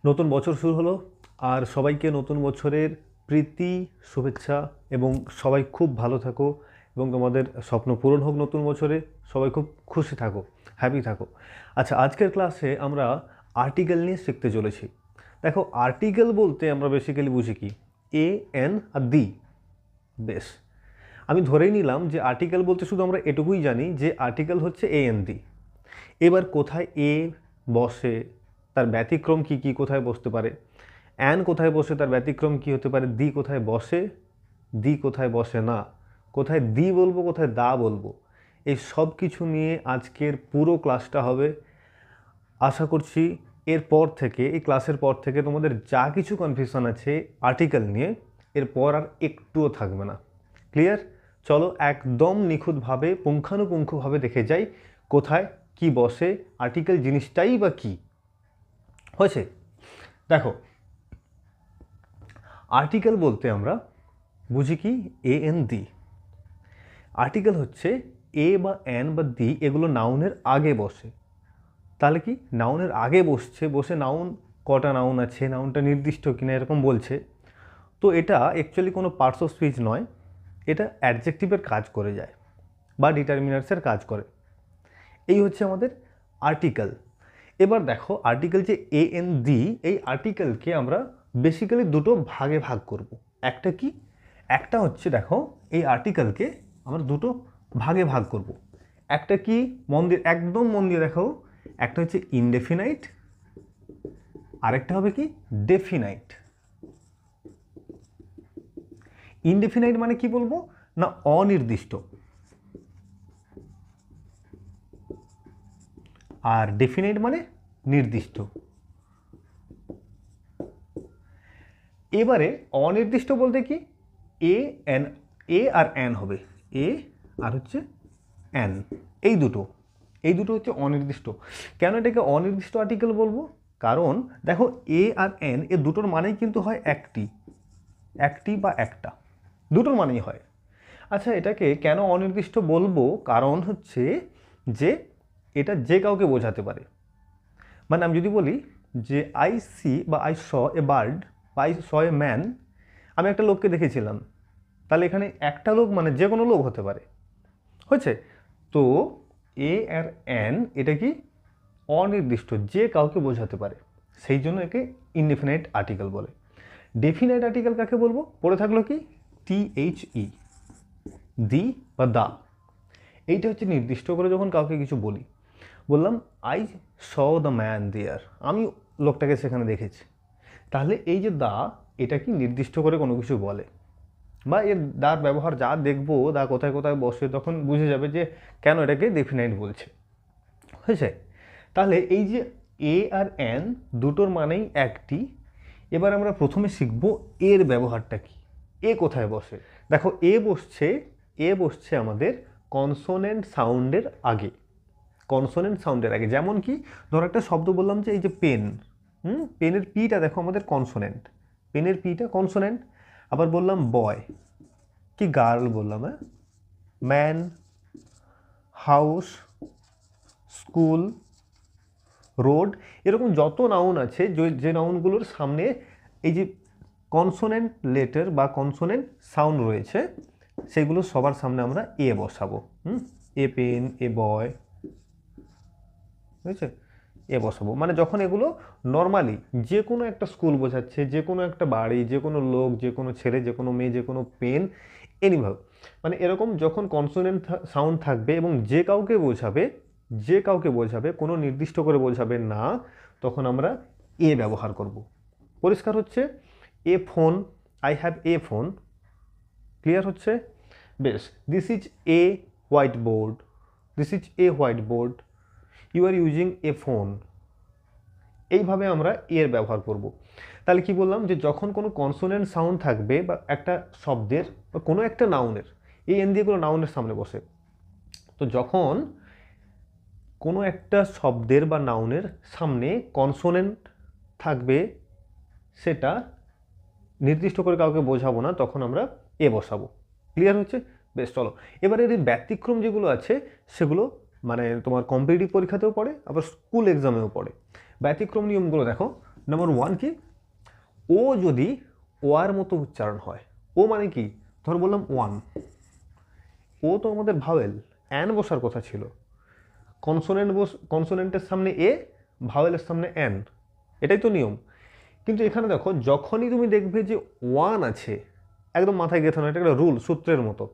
নতুন বছর শুরু হলো আর সবাইকে নতুন বছরের প্রীতি শুভেচ্ছা এবং সবাই খুব ভালো থাকো এবং তোমাদের স্বপ্ন পূরণ হোক নতুন বছরে। সবাই খুব খুশি থাকো, হ্যাপি থাকো। আচ্ছা, আজকের ক্লাসে আমরা আর্টিকেল নিয়ে শিখতে চলেছি। দেখো, আর্টিকেল বলতে আমরা বেসিক্যালি বুঝি কি, এ এন আর দি। বেশ, আমি ধরেই নিলাম যে আর্টিকেল বলতে শুধু আমরা এটুকুই জানি যে আর্টিকেল হচ্ছে এ এন দি। এবার কোথায় এ বসে, তার ব্যতিক্রম কি কি, কোথায় বসতে পারে, অ্যান কোথায় বসে, তার ব্যতিক্রম কি হতে পারে, দি কোথায় বসে, দি কোথায় বসে না, কোথায় দি বলবো কোথায় দা বলবো, এই সব কিছু নিয়ে আজকের পুরো ক্লাসটা হবে। আশা করছি এরপর থেকে, এই ক্লাসের পর থেকে তোমাদের যা কিছু কনফিউশন আছে আর্টিকেল নিয়ে, এরপর আর একটুও থাকবে না। ক্লিয়ার? চলো একদম নিখুঁতভাবে পুঙ্খানুপুঙ্খভাবে দেখে যাই কোথায় কি বসে, আর্টিকেল জিনিসটাই বা কী। হয়েছে? দেখো, আর্টিকেল বলতে আমরা বুঝি কি, এ এন দি। আর্টিকেল হচ্ছে এ বা এন বা দি, এগুলো নাউনের আগে বসে। তাহলে কি, নাউনের আগে বসে নাউন কটা নাউন আছে, নাউনটা নির্দিষ্ট কিনা এরকম বলছে। তো এটা অ্যাকচুয়ালি কোনো পার্টস অফ স্পিচ নয়, এটা অ্যাডজেক্টিভের কাজ করে যায় বা ডিটারমিনার্সের কাজ করে। এই হচ্ছে আমাদের আর্টিকেল। এবার দেখো, আর্টিকেল যে এ এন দি, এই আর্টিকেলকে আমরা বেসিক্যালি দুটো ভাগে ভাগ করব। একটা কি, একটা হচ্ছে দেখো, এই আর্টিকেলকে আমরা দুটো ভাগে ভাগ করব। একটা কি, একদম মন দিয়ে দেখো, একটা হচ্ছে ইনডেফিনাইট, আরেকটা হবে কি, ডেফিনাইট। ইনডেফিনাইট মানে কি বলবো না, অনির্দিষ্ট। আর ডেফিনাইট মানে নির্দিষ্ট। এবারে অনির্দিষ্ট বলতে কি, A N, A R N হবে, এ আর হচ্ছে এন, এই দুটো হচ্ছে অনির্দিষ্ট। কেন এটাকে অনির্দিষ্ট আর্টিকেল বলবো, কারণ দেখো এ আর এন এ দুটোর মানেই কিন্তু হয় একটি বা একটা, দুটোর মানেই হয়। আচ্ছা, এটাকে কেন অনির্দিষ্ট বলবো, কারণ হচ্ছে যে এটা যে কাউকে বোঝাতে পারে। মানে আমি যদি বলি যে আই সি বা আই স এ বার্ড বা আই স এ ম্যান, আমি একটা লোককে দেখেছিলাম, তাহলে এখানে একটা লোক মানে যে কোনো লোক হতে পারে। হয়েছে? তো এ আর এন এটা কি, অনির্দিষ্ট, যে কাউকে বোঝাতে পারে, সেই জন্য একে ইনডেফিনাইট আর্টিকেল বলে। ডেফিনাইট আর্টিকেল কাকে বলবো, পড়ে থাকলো কি, টি এইচ ই, দি বা দা। এইটা হচ্ছে নির্দিষ্ট করে যখন কাউকে কিছু বলি, বললাম I saw the man there, আমি লোকটাকে সেখানে দেখেছি, তাহলে এই যে দা, এটা কি নির্দিষ্ট করে কোনো কিছু বলে, বা এর দার ব্যবহার যা দেখবো, দা কোথায় কোথায় বসে, তখন বুঝে যাবে যে কেন এটাকে ডেফিনাইট বলছে। হয়েছে? তাহলে এই যে এ আর এন দুটোর মানেই একটি। এবার আমরা প্রথমে শিখব এর ব্যবহারটা কি, এ কোথায় বসে। দেখো, এ বসছে আমাদের কনসোনেন্ট সাউন্ডের আগে। কনসোনেন্ট সাউন্ডের আগে, যেমন কি, ধরো একটা শব্দ বললাম যে এই যে পেন, পেনের পিটা দেখো আমাদের কনসোনেন্ট, পেনের পিটা কনসোনেন্ট। আবার বললাম বয়, কি গার্ল বললাম, হ্যাঁ, ম্যান, হাউস, স্কুল, রোড, এরকম যত নাউন আছে, যে নাউনগুলোর সামনে এই যে কনসোনেন্ট লেটার বা কনসোনেন্ট সাউন্ড রয়েছে, সেগুলো সবার সামনে আমরা এ বসাবো। এ পেন, এ বয়, বুঝেছে, এ বসাবো। মানে যখন এগুলো নর্মালি যে কোনো একটা স্কুল বোঝাচ্ছে, যে কোনো একটা বাড়ি, যে কোনো লোক, যে কোনো ছেলে, যে কোনো মেয়ে, যে কোনো পেন, এনিভাবে, মানে এরকম যখন কনসোনেন্ট সাউন্ড থাকবে এবং যে কাউকে বোঝাবে, কোনো নির্দিষ্ট করে বোঝাবে না, তখন আমরা এ ব্যবহার করব। পরিষ্কার হচ্ছে? A phone, I have a phone. Clear হচ্ছে? বেশ, this is a white board, this is a white board, you are using a phone. এইভাবে আমরা এর ব্যবহার করব। তাহলে কি বললাম, যে যখন কোনো কনসোনেন্ট সাউন্ড থাকবে বা একটা শব্দের বা কোনো একটা নাউনের, এই এন দিয়ে কোনো নাউনের সামনে বসে, তো যখন কোনো একটা শব্দের বা নাউনের সামনে কনসোনেন্ট থাকবে, সেটা নির্দিষ্ট করে কাউকে বোঝাবো না, তখন আমরা এ বসাবো। ক্লিয়ার হচ্ছে? বেশ, চলো এবার এর ব্যতিক্রম যেগুলো আছে সেগুলো মানে তোমার কম্পিটিটিভ পরীক্ষাতেও পড়ে, আবার স্কুল এক্সামেও পড়ে। ব্যতিক্রম নিয়মগুলো দেখো, নাম্বার ওয়ান কি, ও যদি ওয়ার মতো উচ্চারণ হয়, ও মানে কি, ধর বললাম ওয়ান, ও তো আমাদের ভাওয়েল, অ্যান বসার কথা ছিল, কনসোনেন্টের সামনে এ, ভাওয়েলের সামনে অ্যান, এটাই তো নিয়ম। কিন্তু এখানে দেখো যখনই তুমি দেখবে যে ওয়ান আছে, একদম মাথায় গেঁথে না, এটা একটা রুল, সূত্রের মতো,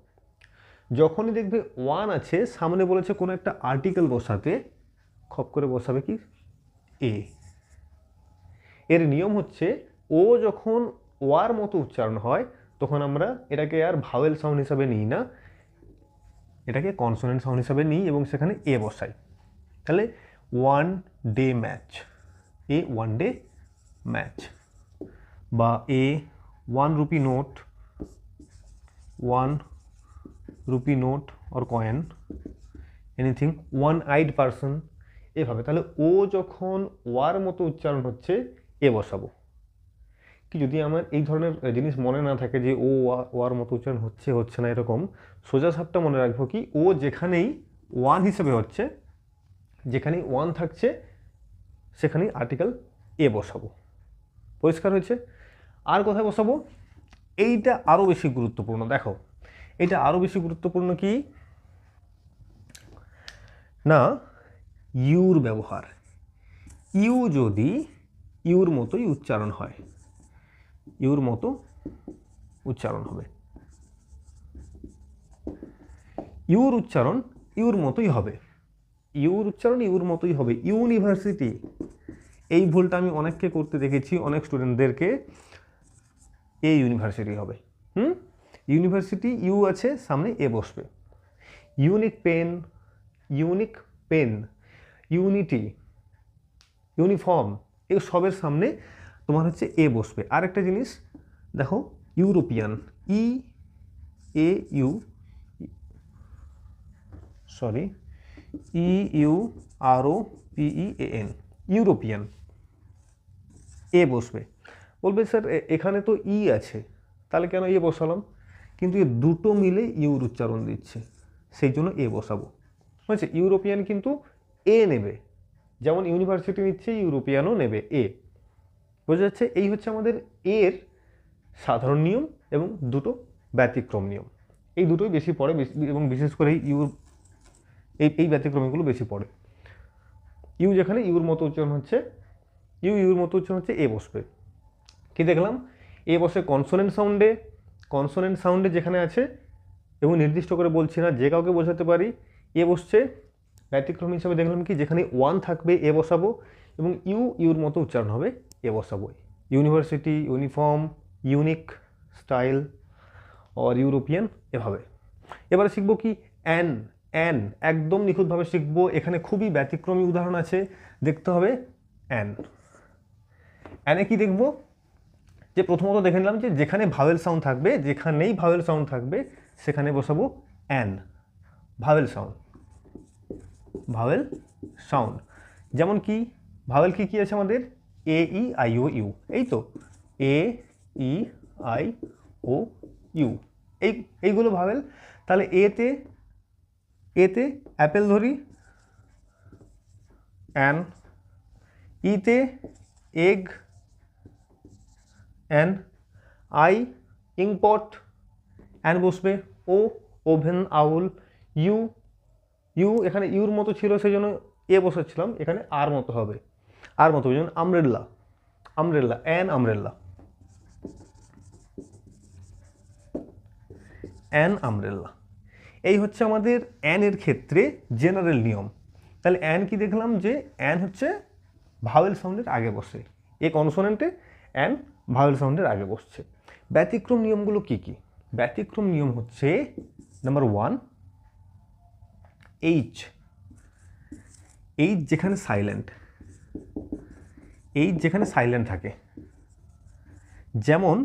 যখনই দেখবে ওয়ান আছে, সামনে বলেছে কোনো একটা আর্টিকেল বসাতে, খপ করে বসাবে কি এ। এর নিয়ম হচ্ছে ও যখন ওয়ার মতো উচ্চারণ হয় তখন আমরা এটাকে আর ভাওয়েল সাউন্ড হিসাবে নিই না, এটাকে কনসোনেন্ট সাউন্ড হিসাবে নিই এবং সেখানে এ বসাই। তাহলে ওয়ান ডে ম্যাচ, এ ওয়ান ডে ম্যাচ, বা এ 1 rupee note, 1 rupee note or coin, anything, one eyed person, এভাবে। তাহলে ও যখন ওয়ার মতো উচ্চারণ হচ্ছে এ বসাবো। কি যদি আমার এই ধরনের জিনিস মনে না থাকে যে ও ওয়ার মতো উচ্চারণ হচ্ছে হচ্ছে না এরকম, সোজা সাপটা মনে রাখবো কি, ও যেখানেই ওয়ান হিসেবে হচ্ছে, যেখানেই ওয়ান থাকছে সেখানেই আর্টিকেল এ বসাবো। পরিষ্কার হয়েছে? আর কোথায় বসাবো, এইটা আরও বেশি গুরুত্বপূর্ণ। দেখো এটা আরও বেশি গুরুত্বপূর্ণ কি না, ইউর ব্যবহার। ইউ যদি ইউর মতোই উচ্চারণ হয়, ইউর মতো উচ্চারণ হবে, ইউর উচ্চারণ ইউর মতোই হবে, ইউর উচ্চারণ ইউর মতোই হবে। ইউনিভার্সিটি, এই ভুলটা আমি অনেককে করতে দেখেছি, অনেক স্টুডেন্টদেরকে, এ ইউনিভার্সিটি হবে। ইউনিভার্সিটি ইউ আছে, সামনে এ বসবে। Unique pen, unique pen, unity, uniform, এই সবের সামনে তোমার হচ্ছে এ বসবে। আর একটা জিনিস দেখো, European, E A U, sorry, E U R O P E A N, European, a বসবে। বলবে স্যার এখানে তো ই আছে, তাহলে কেন এ বসালাম? কিন্তু এ দুটো মিলে ইউর উচ্চারণ দিচ্ছে, সেই জন্য এ বসাবো। বুঝছে? ইউরোপিয়ান কিন্তু এ নেবে, যেমন ইউনিভার্সিটি নিচ্ছে ইউরোপিয়ানও নেবে এ। বোঝা যাচ্ছে? এই হচ্ছে আমাদের এর সাধারণ নিয়ম এবং দুটো ব্যতিক্রম নিয়ম। এই দুটোই বেশি পড়ে, এবং বিশেষ করে এই ব্যতিক্রমগুলো বেশি পড়ে। ইউ যেখানে ইউর মতো উচ্চারণ হচ্ছে, ইউর মতো উচ্চারণ হচ্ছে, এ বসবে। কি দেখলাম, এ বসে কনসোনেন্ট সাউন্ডে, কনসোনেন্ট সাউন্ডে যেখানে আছে, এবং নির্দিষ্ট করে বলছি না, যে কাউকে বোঝাতে পারি, এ বসছে। ব্যতিক্রম হিসাবে দেখলাম কি, যেখানে ওয়ান থাকবে এ বসাবো, এবং ইউর মতো উচ্চারণ হবে, এ বসাবো। University, uniform, unique, style or European, এভাবে। এবারে শিখবো কি, অ্যান। অ্যান একদম নিখুঁতভাবে শিখবো, এখানে খুবই ব্যতিক্রমী উদাহরণ আছে, দেখতে হবে। অ্যান, অ্যানে কি দেখবো, যে প্রথমত দেখে নিলাম যে যেখানে ভাওয়েল সাউন্ড থাকবে, যেখানেই ভাওয়েল সাউন্ড থাকবে সেখানে বসাবো an, vowel sound, vowel sound. যেমন কি, ভাওয়েল কি কি আছে আমাদের, এ ই আই ও ইউ, এই তো, এ ই আই ও ইউ, এইগুলো ভাওয়েল। তাহলে এতে অ্যাপেল ধরি, অ্যান, ইতে এগ, অ্যান, আই ইংপট, অ্যান বসবে। ও ওভেন, আউল। ইউ এখানে ইউর মতো ছিল সেই জন্য এ বসাচ্ছিলাম, এখানে আর মতো হবে, আর মতো, যেমন আমব্রেল্লা, আমব্রেল্লা, অ্যান আমব্রেল্লা, অ্যান আমব্রেল্লা। এই হচ্ছে আমাদের অ্যানের ক্ষেত্রে জেনারেল নিয়ম। তাহলে অ্যান কি দেখলাম, যে অ্যান হচ্ছে ভাওয়েল সাউন্ডের আগে বসে, এ কনসোনেন্টে, অ্যান ভাওয়েল সাউন্ডের আগে বসছে। ব্যতিক্রম নিয়মগুলো কি কি? ব্যতিক্রম নিয়ম হচ্ছে নাম্বার ওয়ান, এইচ। এইচ যেখানে সাইলেন্ট, এইচ যেখানে সাইলেন্ট থাকে, যেমন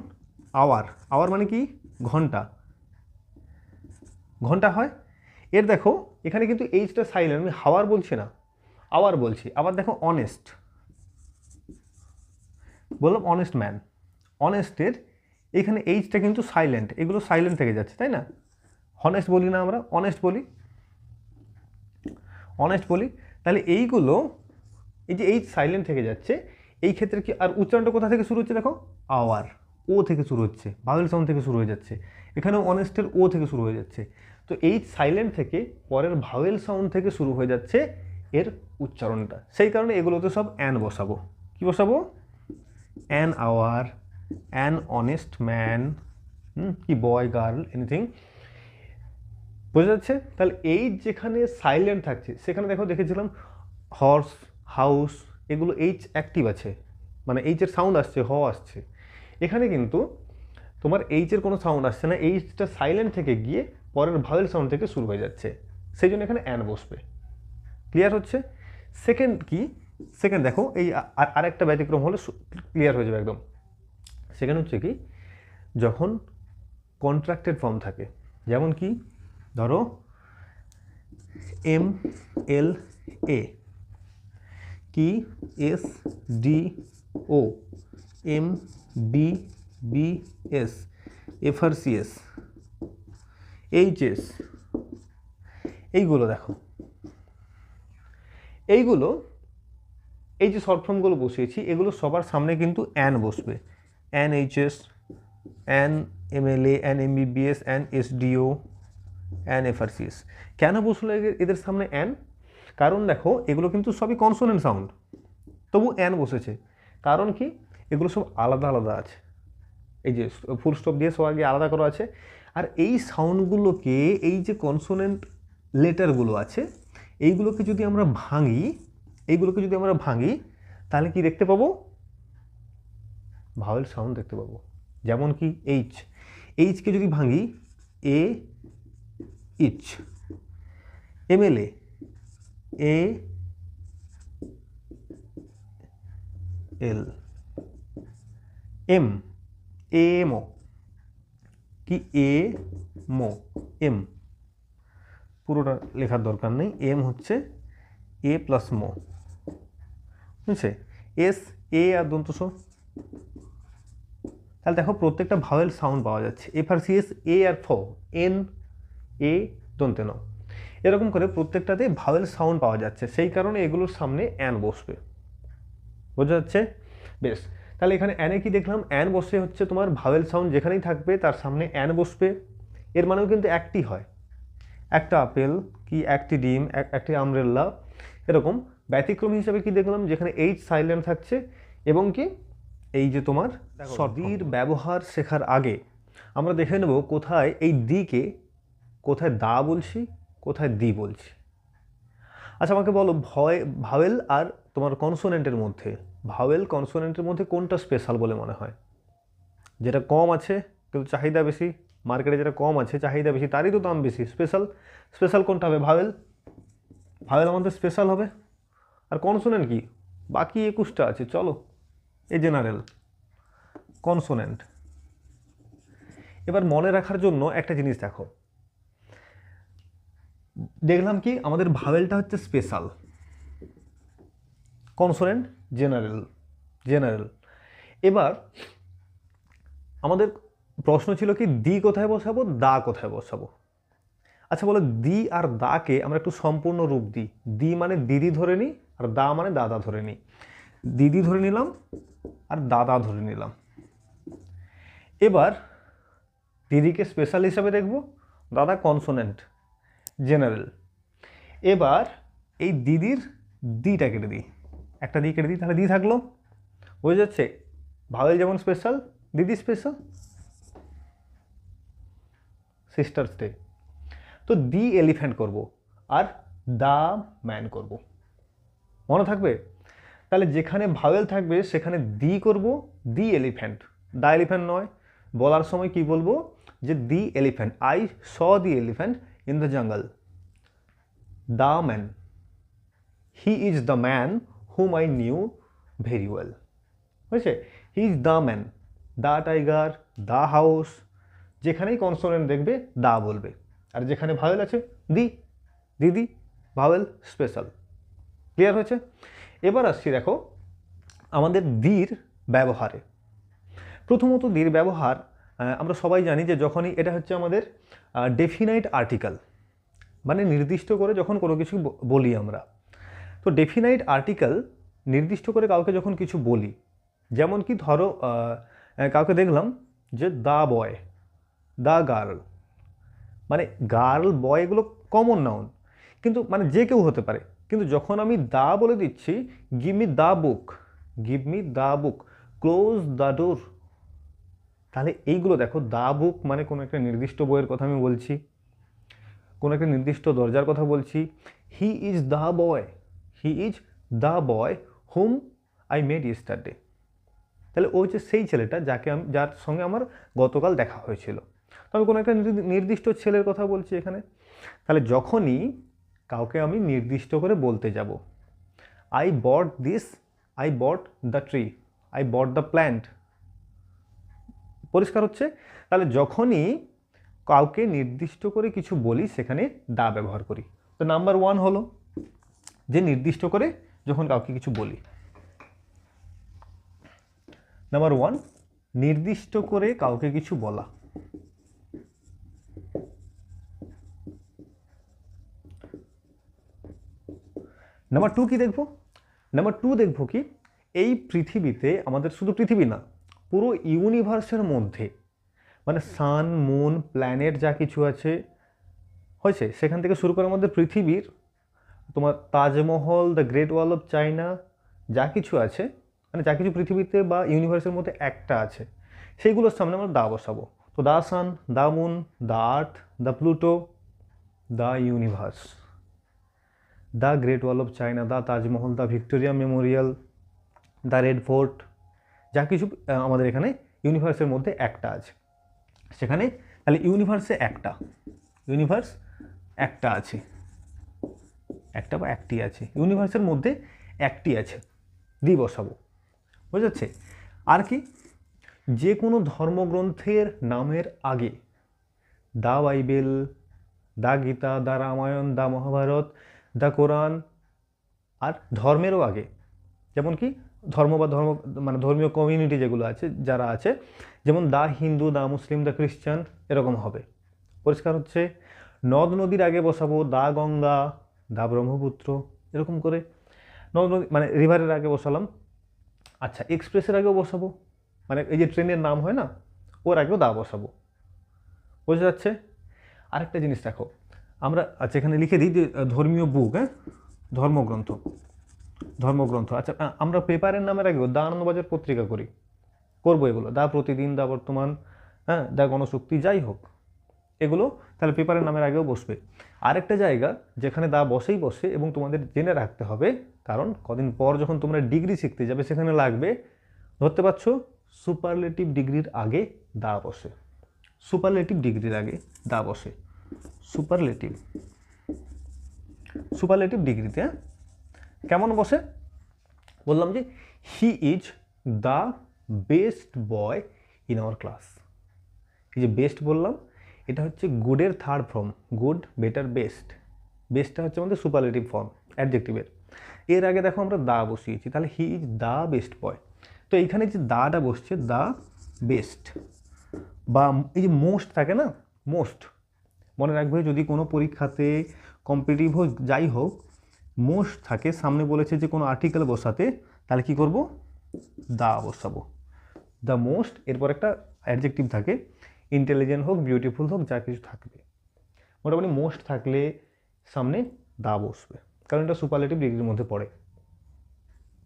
আওয়ার, আওয়ার মানে কি, ঘন্টা, ঘন্টা হয়। এর দেখো এখানে কিন্তু এইচটা সাইলেন্ট, আমি হাওয়ার বলছি না, আওয়ার বলছি। আবার দেখো অনেস্ট, বললাম অনেস্ট ম্যান, অনেস্টের এখানে এইচটা কিন্তু সাইলেন্ট, এগুলো সাইলেন্ট থেকে যাচ্ছে, তাই না? হনেস্ট বলি না আমরা, অনেস্ট বলি, অনেস্ট বলি। তাহলে এইগুলো, এই যে এইচ সাইলেন্ট থেকে যাচ্ছে, এই ক্ষেত্রে কি আর উচ্চারণটা কোথা থেকে শুরু হচ্ছে দেখো, আওয়ার, ও থেকে শুরু হচ্ছে, ভাওয়েল সাউন্ড থেকে শুরু হয়ে যাচ্ছে, এখানে অনেস্টের ও থেকে শুরু হয়ে যাচ্ছে। তো এই সাইলেন্ট থেকে পরের ভাওয়েল সাউন্ড থেকে শুরু হয়ে যাচ্ছে এর উচ্চারণটা, সেই কারণে এগুলোতে সব অ্যান বসাবো। কি বসাবো? An hour, an honest man, কি বয় গার্ল এনিথিং, বোঝা যাচ্ছে? তাহলে এই যেখানে সাইলেন্ট থাকছে সেখানে দেখো দেখেছিলাম হর্স, হাউস, এগুলো এইচ অ্যাক্টিভ আছে, মানে এইচের সাউন্ড আসছে, হ আসছে। এখানে কিন্তু তোমার এইচের কোনো সাউন্ড আসছে না, এইচটা সাইলেন্ট থেকে গিয়ে পরের ভাওয়েল সাউন্ড থেকে শুরু হয়ে যাচ্ছে, সেই জন্য এখানে অ্যান বসবে। ক্লিয়ার হচ্ছে? সেকেন্ড কি, সেকেন্ড দেখো এই আরেকটা ব্যতিক্রম হলে ক্লিয়ার হয়ে যাবে একদম। সেকেন্ড হচ্ছে কি, যখন কন্ট্রাক্টেড ফর্ম থাকে, যেমন কি ধরো এম এল এ, কি S D O, M B B S, F R C S, H S, এইগুলো দেখো, এইগুলো এই যে শর্ট ফর্মগুলো বসিয়েছি এগুলো সবার সামনে কিন্তু অ্যান বসবে, an H S, an M L A, an M B B S, an S D O, an F R C S. কেন বসলো এদের সামনে অ্যান? কারণ দেখো এগুলো কিন্তু সবই কনসোনেন্ট সাউন্ড, তবু অ্যান বসেছে। কারণ কি, এগুলো সব আলাদা আলাদা আছে, এই যে ফুল স্টপ দিয়ে সব আগে আলাদা করা আছে। আর এই সাউন্ডগুলোকে, এই যে কনসোনেন্ট লেটারগুলো আছে এইগুলোকে যদি আমরা ভাঙি, এইগুলোকে যদি আমরা ভাঙি তাহলে কি দেখতে পাবো? ভাওয়েল সাউন্ড দেখতে পাবো। যেমন কি এইচ, এইচকে যদি ভাঙি এ ইচ, এম এল এ এল, এম এমো, কি এ মো, এম, পুরোটা লেখার দরকার নেই, এম হচ্ছে এ প্লাস মো, বুঝছে? এস এ আর দন্ত সো, তাহলে দেখো প্রত্যেকটা ভাওয়েল সাউন্ড পাওয়া যাচ্ছে, এফ আর সি এস, এ আর ফ, এন এ দন্তে ন, এরকম করে প্রত্যেকটাতে ভাওয়েল সাউন্ড পাওয়া যাচ্ছে, সেই কারণে এগুলোর সামনে অ্যান বসবে। বোঝা যাচ্ছে? বেশ, তাহলে এখানে অ্যানে কি দেখলাম, অ্যান বসে হচ্ছে তোমার ভাওয়েল সাউন্ড যেখানেই থাকবে তার সামনে অ্যান বসবে। এর মানেও কিন্তু একটি হয়, একটা আপেল, কি একটি ডিম, একটি আমব্রেল্লা, এরকম। ব্যতিক্রম হিসেবে কি দেখলাম, যেখানে এইচ সাইলেন্ট থাকছে এবং কি এই যে তোমার সদির ব্যবহার শেখার আগে আমরা দেখে নেব কোথায় এই দিকে, কোথায় দা বলছি, কোথায় দি বলছি। আচ্ছা আমাকে বলো, ভাওয়েল আর তোমার কনসোনেন্টের মধ্যে, ভাওয়েল কনসোনেন্টের মধ্যে কোনটা স্পেশাল বলে মনে হয়? যেটা কম আছে কিন্তু চাহিদা বেশি, মার্কেটে যেটা কম আছে চাহিদা বেশি তারই তো দাম বেশি, স্পেশাল। স্পেশাল কোনটা হবে? ভাওয়েল। ভাওয়েল আমাদের স্পেশাল হবে। আর কনসোনেন্ট কি, বাকি 21টা আছে, চলো এই জেনারেল কনসোনেন্ট। এবার মনে রাখার জন্য একটা জিনিস দেখো, দেখলাম কি আমাদের ভাওয়েলটা হচ্ছে স্পেশাল, কনসোনেন্ট জেনারেল, জেনারেল। এবার আমাদের প্রশ্ন ছিল কি দি কোথায় বসাবো, দা কোথায় বসাবো। আচ্ছা বলো, দি আর দাকে আমরা একটু সম্পূর্ণ রূপ দিই। দি মানে দিদি ধরে নিই, আর দা মানে দাদা ধরে নিই। দিদি ধরে নিলাম আর দাদা ধরে নিলাম। এবার দিদিকে স্পেশাল হিসাবে দেখব, দাদা কনসোনেন্ট জেনারেল। এবার এই দিদির দিটা কেটে দিই, একটা দি কেটে দিই, তাহলে দি থাকলো। বোঝা যাচ্ছে? ভাওয়েল যেমন স্পেশাল, দিদি স্পেশাল, সিস্টার্স ডে। তো দি এলিফ্যান্ট করব আর দা ম্যান করব, মনে থাকবে? তাহলে যেখানে ভাওয়েল থাকবে সেখানে দি করব, দি এলিফ্যান্ট, দা এলিফ্যান্ট নয়। বলার সময় কি বলবো, যে the elephant, I saw the elephant in the jungle, the man, he is the man whom I knew very well. বুঝছে? He is the man, the tiger, the house, যেখানেই কনসোনেন্ট দেখবে the বলবে, আর যেখানে ভাওয়েল আছে দি, দিদি, vowel special. Clear হয়েছে? এবার আসছি দেখো আমাদের দির ব্যবহারে। প্রথমত দির ব্যবহার আমরা সবাই জানি যে যখনই এটা হচ্ছে আমাদের ডেফিনাইট আর্টিকেল, মানে নির্দিষ্ট করে যখন কোনো কিছু বলি আমরা, তো ডেফিনাইট আর্টিকেল নির্দিষ্ট করে কাউকে যখন কিছু বলি, যেমন কি ধরো কাউকে দেখলাম যে দ্য বয়, দ্য গার্ল, মানে গার্ল বয় এগুলো কমন নাউন, কিন্তু মানে যে কেউ হতে পারে। কিন্তু যখন আমি দা বলে দিচ্ছি, give me the book, give me the book, close the door, তাহলে এইগুলো দেখো, দ্য বুক মানে কোনো একটা নির্দিষ্ট বইয়ের কথা আমি বলছি, কোনো একটা নির্দিষ্ট দরজার কথা বলছি। হি is the boy, he is the boy hmm I made yesterday, তাহলে ও হচ্ছে সেই ছেলেটা যার সঙ্গে আমার গতকাল দেখা হয়েছিল। তো আমি কোনো একটা নির্দিষ্ট ছেলের কথা বলছি এখানে। তাহলে যখনই কাউকে আমি নির্দিষ্ট করে বলতে যাব, I bought this, I bought the tree, I bought the plant, পরিষ্কার হচ্ছে? তাহলে যখনই কাউকে নির্দিষ্ট করে কিছু বলি সেখানে দা ব্যবহার করি। তো নাম্বার 1 হলো যে নির্দিষ্ট করে যখন কাউকে কিছু বলি। নাম্বার 1, নির্দিষ্ট করে কাউকে কিছু বলা। নাম্বার 2 কি দেখবো? নাম্বার 2 দেখবো কি, এই পৃথিবীতে, আমাদের শুধু পৃথিবী না, পুরো ইউনিভার্সের মধ্যে, মানে সান, মুন, প্ল্যানেট যা কিছু আছে হয়েছে, সেখান থেকে শুরু করে আমাদের পৃথিবীর, তোমার Taj Mahal, the Great Wall of China, যা কিছু আছে, মানে যা কিছু পৃথিবীতে বা ইউনিভার্সের মধ্যে একটা আছে, সেইগুলোর সামনে আমরা দা বসাবো। তো the sun, the moon, the earth, the Pluto, the universe, the Great Wall of China, the Taj Mahal, the Victoria Memorial, the Red Fort, যা কিছু আমাদের এখানে ইউনিভার্সের মধ্যে একটা আছে সেখানে, তাহলে ইউনিভার্সে ইউনিভার্স একটা আছে, একটা বা একটি আছে, ইউনিভার্সের মধ্যে একটি আছে, দি বসাবো। বুঝা যাচ্ছে? আর কি, যে কোনো ধর্মগ্রন্থের নামের আগে the Bible, the Gita, the Ramayana, the Mahabharata, the Quran, আর ধর্মেরও আগে, যেমন কি ধর্ম মানে ধর্মীয় কমিউনিটি যেগুলো আছে, যারা আছে, যেমন the Hindu, the Muslim, the খ্রিস্টান, এরকম হবে। পরিষ্কার হচ্ছে? নদ নদীর আগে বসাবো দ্য গঙ্গা, দ্য ব্রহ্মপুত্র, এরকম করে। নদ নদী মানে রিভারের আগে বসালাম। আচ্ছা, এক্সপ্রেসের আগেও বসাবো, মানে এই যে ট্রেনের নাম হয় না, ওর আগেও দা বসাবো। বোঝা যাচ্ছে? আরেকটা জিনিস দেখো, আমরা আচ্ছা এখানে লিখে দিই যে ধর্মীয় বুক, হ্যাঁ, ধর্মগ্রন্থ। আচ্ছা, আমরা পেপারের নামের আগেও দা আনন্দবাজার পত্রিকা করবো এগুলো, দা প্রতিদিন, দা বর্তমান, হ্যাঁ, দা গণশক্তি, যাই হোক এগুলো, তাহলে পেপারের নামের আগেও বসবে। আরেকটা জায়গা যেখানে দা বসে এবং তোমাদের জেনে রাখতে হবে, কারণ কদিন পর যখন তোমরা ডিগ্রি শিখতে যাবে সেখানে লাগবে, ধরতে পারছো, সুপারলেটিভ ডিগ্রির আগে দা বসে, সুপারলেটিভ ডিগ্রির আগে দা বসে, সুপারলেটিভ ডিগ্রিতে, হ্যাঁ, কেমন বসে বললাম যে he is the best boy in our class. এই যে বেস্ট বললাম, এটা হচ্ছে গুডের third form, good, better, best. বেস্টটা হচ্ছে আমাদের সুপারলেটিভ ফর্ম অ্যাডজেক্টিভের। এর আগে দেখো আমরা দা বসিয়েছি, তাহলে হি ইজ দ্য বেস্ট বয়। তো এইখানে যে দাটা বসছে, দ্য বেস্ট, বা এই যে মোস্ট থাকে না, মোস্ট, মনে রাখবে যদি কোনো পরীক্ষাতে কম্পিটিটিভ হোক যাই হোক মোস্ট থাকে, সামনে বলেছে যে কোনো আর্টিকেল বসাতে, তাহলে কি করব, দা বসাবো, দ্য মোস্ট, এরপর একটা অ্যাডজেক্টিভ থাকে, ইন্টেলিজেন্ট হোক, বিউটিফুল হোক, যা কিছু থাকবে, মোটামুটি মোস্ট থাকলে সামনে দা বসবে, কারণ এটা সুপারলেটিভ ডিগ্রির মধ্যে পড়ে।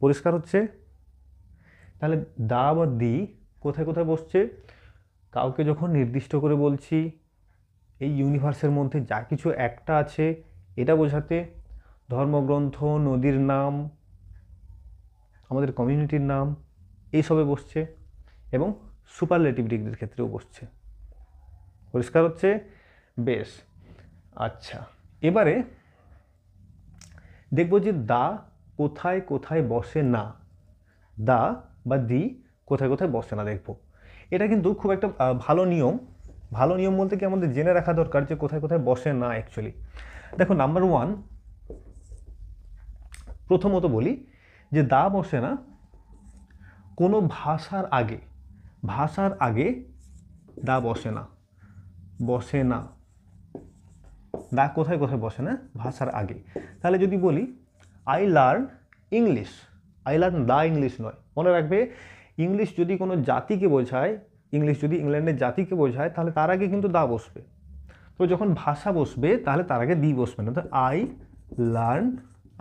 পরিষ্কার হচ্ছে? তাহলে দা বা দি কোথায় কোথায় বসছে? কাউকে যখন নির্দিষ্ট করে বলছি, এই ইউনিভার্সের মধ্যে যা কিছু একটা আছে এটা বোঝাতে, ধর্মগ্রন্থ, নদীর নাম, আমাদের কমিউনিটির নাম, এইসবে বসছে, এবং সুপারলেটিভ ডিগ্রির ক্ষেত্রেও বসছে। পরিষ্কার হচ্ছে? বেশ, আচ্ছা এবারে দেখব যে দা কোথায় কোথায় বসে না, দা বা দি কোথায় কোথায় বসে না দেখব। এটা কিন্তু খুব একটা ভালো নিয়ম বলতে কি আমাদের জেনে রাখা দরকার যে কোথায় কোথায় বসে না অ্যাকচুয়ালি। দেখো নাম্বার 1, প্রথমত বলি যে দা বসে না কোনো ভাষার আগে দা বসে না, দা কোথায় কোথায় বসে না, ভাষার আগে। তাহলে যদি বলি I learn English, I learn the English নয়। মনে রাখবে, ইংলিশ যদি কোনো জাতিকে বোঝায়, ইংলিশ যদি ইংল্যান্ডের জাতিকে বোঝায়, তাহলে তার আগে কিন্তু দা বসবে। তো যখন ভাষা বসবে তাহলে তার আগে দি বসবে না। তো আই লার্ন,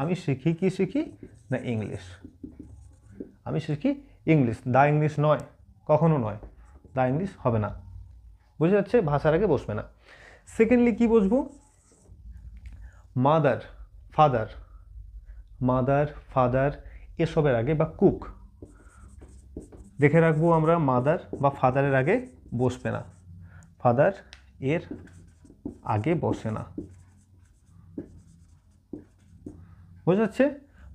আমি শিখি, কি শিখি না ইংলিশ, আমি শিখি ইংলিশ, দা ইংলিশ নয়, কখনো নয়, দা ইংলিশ হবে না। বুঝে যাচ্ছে, ভাষার আগে বসবে না। সেকেন্ডলি কি বসবো, মাদার, ফাদার, মাদার ফাদার এসবের আগে, বা কুক, দেখে রাখবো আমরা মাদার বা ফাদারের আগে বসবে না, ফাদার এর আগে বসে না। বোঝা যাচ্ছে,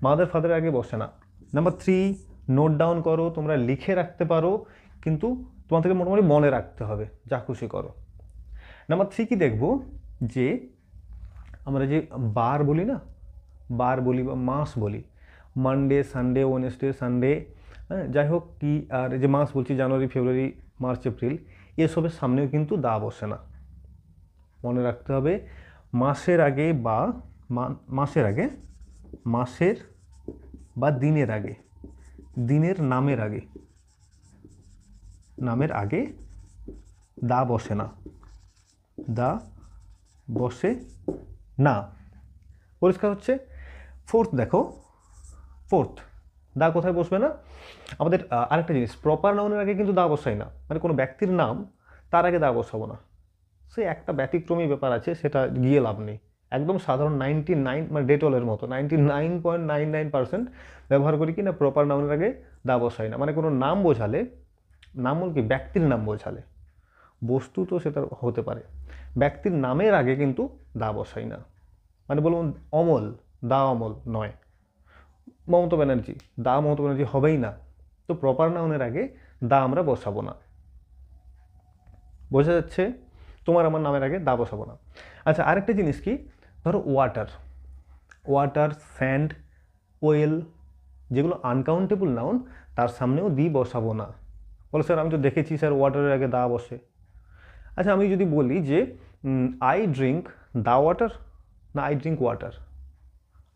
মাদার ফাদারের আগে বসে না। নাম্বার 3, নোট ডাউন করো, তোমরা লিখে রাখতে পারো, কিন্তু তোমাদেরকে মোটামুটি মনে রাখতে হবে, যা খুশি করো। নাম্বার 3 কি দেখবো, যে আমরা যে বার বলি না, বার বলি বা মাস বলি, মানডে, সানডে, ওয়েডনেসডে, সানডে, হ্যাঁ যাই হোক কি, আর যে মাস বলছি জানুয়ারি, ফেব্রুয়ারি, মার্চ, এপ্রিল, এসবের সামনেও কিন্তু দা বসে না। মনে রাখতে হবে, মাসের আগে বা মাসের আগে, মাসের বা দিনের আগে, দিনের নামের আগে, নামের আগে দা বসে না, দা বসে না। পরিষ্কার হচ্ছে। ফোর্থ দেখো, ফোর্থ, দা কোথায় বসবে না, আমাদের আরেকটা জিনিস, প্রপার নাউনের আগে কিন্তু দা বসাই না, মানে কোনো ব্যক্তির নাম তার আগে দা বসাবো না। সে একটা ব্যতিক্রমী ব্যাপার আছে, সেটা গিয়ে লাভ নেই। একদম সাধারণ 99, মানে ডেটলের মতো 99.99% ব্যবহার করি কি না, প্রপার নাউনের আগে দা বসাই না। মানে কোনো নাম বোঝালে, নাম বল কি, ব্যক্তির নাম বোঝালে, বস্তু তো সেটা হতে পারে, ব্যক্তির নামের আগে কিন্তু দা বসাই না। মানে বলুন অমল, দা অমল নয়, মমতা ব্যানার্জি, দা মমতা ব্যানার্জি হবেই না। তো প্রপার নাউনের আগে দা আমরা বসাবো না। বোঝা যাচ্ছে, তোমার আমার নামের আগে দা বসাবো না। আচ্ছা, আরেকটা জিনিস কি, ধরো ওয়াটার, ওয়াটার, স্যান্ড, ওয়েল, যেগুলো আনকাউন্টেবল নাউন, তার সামনেও দি বসাবো না। বলো স্যার আমি তো দেখেছি স্যার ওয়াটারের আগে দা বসে। আচ্ছা, আমি যদি বলি যে আই ড্রিঙ্ক দা ওয়াটার, না I drink water,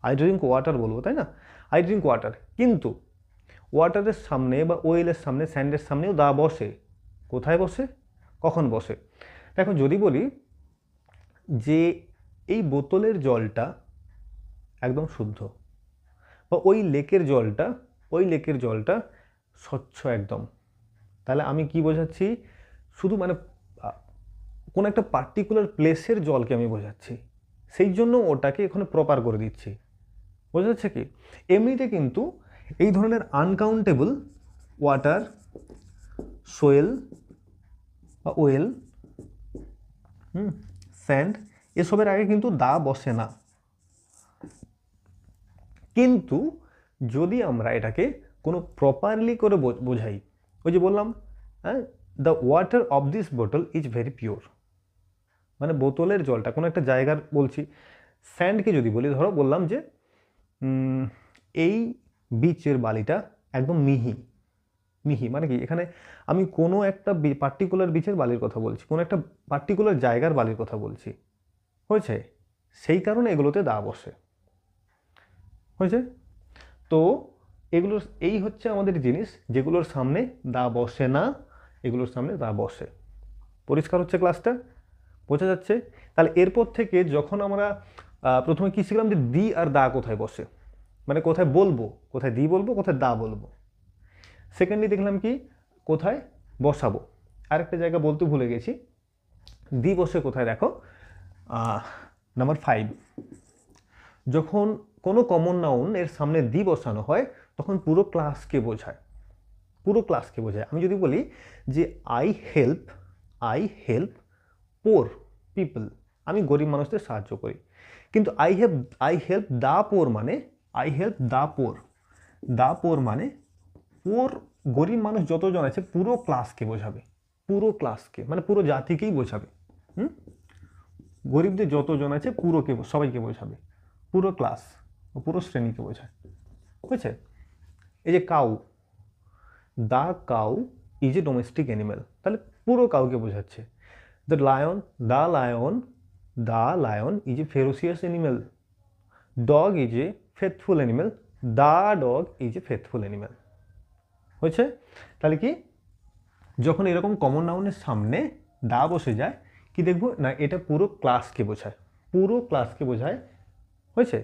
I drink water বলবো, তাই না, আই ড্রিঙ্ক ওয়াটার। কিন্তু ওয়াটারের সামনে বা ওয়েলের সামনে, স্যান্ডের সামনেও দা বসে। কোথায় বসে, কখন বসে? দেখো, যদি বলি যে এই বোতলের জলটা একদম শুদ্ধ, বা ওই লেকের জলটা, ওই লেকের জলটা স্বচ্ছ একদম, তাহলে আমি কি বোঝাচ্ছি, শুধু মানে কোনো একটা পার্টিকুলার প্লেসের জলকে আমি বোঝাচ্ছি, সেই জন্য ওটাকে এখানে প্রপার করে দিচ্ছি। বোঝা যাচ্ছে কি? এমনিতে কিন্তু এই ধরনের আনকাউন্টেবল ওয়াটার, সোয়েল বা ওয়েল, স্যান্ড, এসবের আগে কিন্তু দা বসে না। কিন্তু যদি আমরা এটাকে কোনো প্রপারলি করে বোঝাই, ওই যে বললাম, হ্যাঁ, দ্য ওয়াটার অফ দিস বোতল ইজ ভেরি পিওর, মানে বোতলের জলটা, কোনো একটা জায়গার বলছি। স্যান্ডকে যদি বলি, ধরো বললাম যে এই বিচের বালিটা একদম মিহি, মিহি মানে কি, এখানে আমি কোনো একটা পার্টিকুলার বিচের বালির কথা বলছি, কোনো একটা পার্টিকুলার জায়গার বালির কথা বলছি, হয়েছে? সেই কারণে এগুলোতে দা বসে, হয়েছে? তো এগুলোর, এই হচ্ছে আমাদের জিনিস যেগুলোর সামনে দা বসে না, এগুলোর সামনে দা বসে। পরিষ্কার হচ্ছে ক্লাসটা? বোঝা যাচ্ছে? তাহলে এরপর থেকে যখন আমরা প্রথমে কি শিখলাম যে দি আর দা কোথায় বসে, মানে কোথায় বলবো, কোথায় দি বলবো, কোথায় দা বলবো। সেকেন্ডলি দেখলাম কি, কোথায় বসাবো। আরেকটা জায়গা বলতে ভুলে গেছি, দি বসে কোথায়, দেখো নাম্বার 5, যখন কোনো কমন নাউন এর সামনে দি বসানো হয় তখন পুরো ক্লাসকে বোঝায়, পুরো ক্লাসকে বোঝায়। আমি যদি বলি যে আই হেল্প পোর পিপল, আমি গরিব মানুষদের সাহায্য করি, কিন্তু আই হেল্প দা পোর মানে, আই হেল্প দা পোর, দা পোর মানে পোর, গরিব মানুষ যতজন আছে পুরো ক্লাসকে বোঝাবে, পুরো ক্লাসকে মানে পুরো জাতিকেই বোঝাবে। গরিবদের যতজন আছে পুরোকে, সবাইকে বোঝাবে, পুরো ক্লাস, পুরো শ্রেণীকে বোঝায়। বুঝছে? এই যে cow, the cow is a domestic animal, তাহলে পুরো কাউকে বোঝাচ্ছে। The lion is a ferocious animal, dog is a faithful animal, the dog is a faithful animal. হয়েছে? তাহলে কি যখন এরকম কমন নাউনের সামনে দা বসে যায় কি দেখবো না, এটা পুরো ক্লাসকে বোঝায়, পুরো ক্লাসকে বোঝায়। হয়েছে?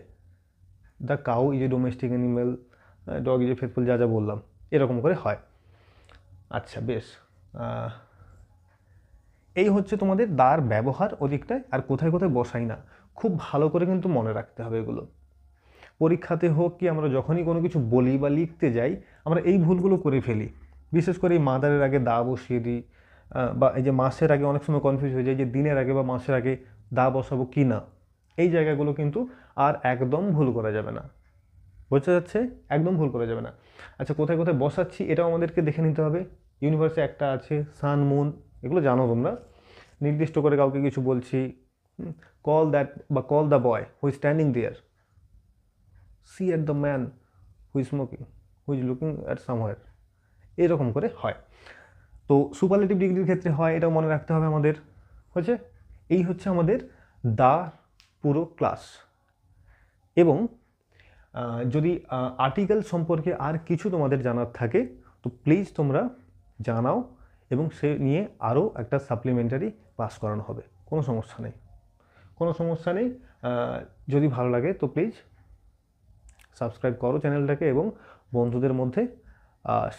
The cow is a domestic animal, dog is a faithful, যা যা বললাম এরকম করে হয়। আচ্ছা বেশ, এই হচ্ছে তোমাদের দার ব্যবহার ওদিকটায়, আর কোথায় কোথায় বসাই না খুব ভালো করে কিন্তু মনে রাখতে হবে এগুলো। পরীক্ষাতে হোক কি আমরা যখনই কোনো কিছু বলি বা লিখতে যাই আমরা এই ভুলগুলো করে ফেলি, বিশেষ করে এই মাদারের আগে দা বসিয়ে দিই, বা এই যে মাসের আগে অনেক সময় কনফিউজ হয়ে যায় যে দিনের আগে বা মাসের আগে দা বসাবো কি না। এই জায়গাগুলো কিন্তু আর একদম ভুল করা যাবে না, বোঝা যাচ্ছে? একদম ভুল করা যাবে না। আচ্ছা কোথায় কোথায় বসাচ্ছি এটাও আমাদেরকে দেখে নিতে হবে। ইউনিভার্সে একটা আছে সান মুন, এগুলো জানো তোমরা। নির্দিষ্ট করে কাউকে কিছু বলছি, কল দ্যাট বা call the boy who is standing there, see at the man who is smoking, who is looking at somewhere, এরকম করে হয়। তো সুপারলেটিভ ডিগ্রির ক্ষেত্রে হয়, এটাও মনে রাখতে হবে আমাদের। হয়েছে? এই হচ্ছে আমাদের দা পুরো ক্লাস। এবং যদি আর্টিকেল সম্পর্কে আর কিছু তোমাদের জানার থাকে তো প্লিজ তোমরা জানাও, এবং সে নিয়ে আরও একটা সাপ্লিমেন্টারি ক্লাস করানো হবে, কোনো সমস্যা নেই, কোনো সমস্যা নেই। যদি ভালো লাগে তো প্লিজ সাবস্ক্রাইব করো চ্যানেলটাকে এবং বন্ধুদের মধ্যে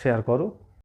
শেয়ার করো।